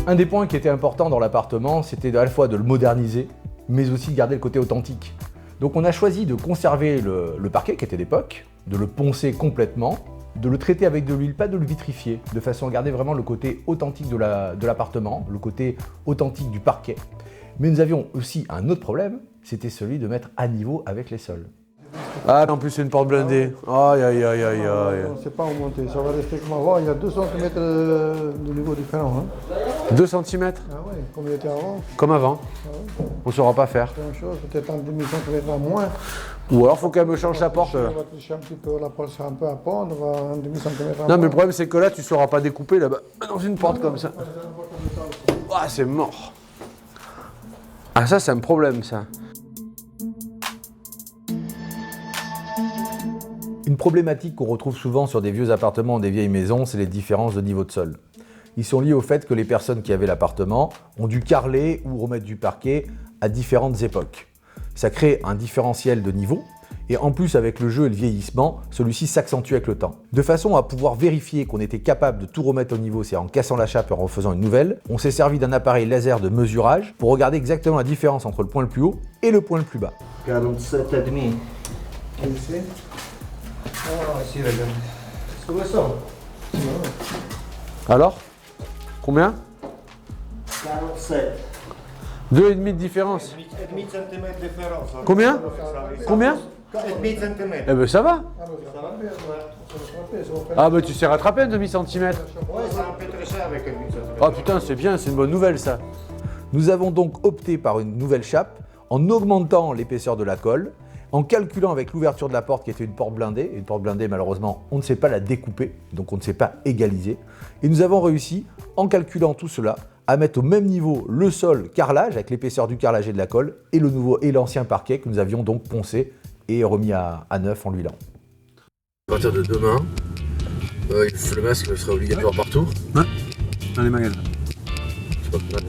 Un des points qui était important dans l'appartement, c'était à la fois de le moderniser, mais aussi de garder le côté authentique. Donc on a choisi de conserver le parquet qui était d'époque, de le poncer complètement, de le traiter avec de l'huile, pas de le vitrifier, de façon à garder vraiment le côté authentique de l'appartement, le côté authentique du parquet. Mais nous avions aussi un autre problème, c'était celui de mettre à niveau avec les sols. Ah, en plus c'est une porte blindée. Aïe, aïe, aïe, aïe, aïe. Non, c'est pas remonté, ça va rester comme avant. Il y a 2 cm de niveau différent. Hein. 2 cm, Ah ouais, comme il était avant, comme avant. ah ouais, On saura pas faire. c'est la même chose, peut-être un demi-centimètre en moins. Ou alors faut qu'elle me change la porte. On va tricher un petit peu, la porte c'est un peu à pendre, on va un demi-centimètre en Non, mais moins. le problème c'est que là tu sauras pas découper là-bas dans une porte comme ça. Ah, c'est mort. Ah, ça c'est un problème ça. Une problématique qu'on retrouve souvent sur des vieux appartements ou des vieilles maisons, c'est les différences de niveau de sol. Ils sont liés au fait que les personnes qui avaient l'appartement ont dû carreler ou remettre du parquet à différentes époques. Ça crée un différentiel de niveau, et en plus avec le jeu et le vieillissement, celui-ci s'accentue avec le temps. De façon à pouvoir vérifier qu'on était capable de tout remettre au niveau, c'est en cassant la chape et en refaisant une nouvelle, on s'est servi d'un appareil laser de mesurage pour regarder exactement la différence entre le point le plus haut et le point le plus bas. 47,5. Ici. Ah, ici, regarde. C'est quoi ça? Alors? Combien? 47. 2,5 de différence. 1,5 cm de différence. Combien? Combien? 1,5 cm. Eh ben ça va. Ah, mais ça va bien, ouais. Ah ben tu sais rattraper un demi-centimètre. Ouais, c'est un peu très cher avec 1,5 cm. Oh putain, c'est bien, c'est une bonne nouvelle ça. Nous avons donc opté par une nouvelle chape en augmentant l'épaisseur de la colle, en calculant avec l'ouverture de la porte qui était une porte blindée. Et une porte blindée, malheureusement, on ne sait pas la découper, donc on ne sait pas égaliser. Et nous avons réussi, en calculant tout cela, à mettre au même niveau le sol carrelage, avec l'épaisseur du carrelage et de la colle, et le nouveau et l'ancien parquet que nous avions donc poncé et remis à neuf en l'huilant. À partir de demain, le masque sera obligatoire partout. Ouais, dans les magasins. C'est pas plus mal.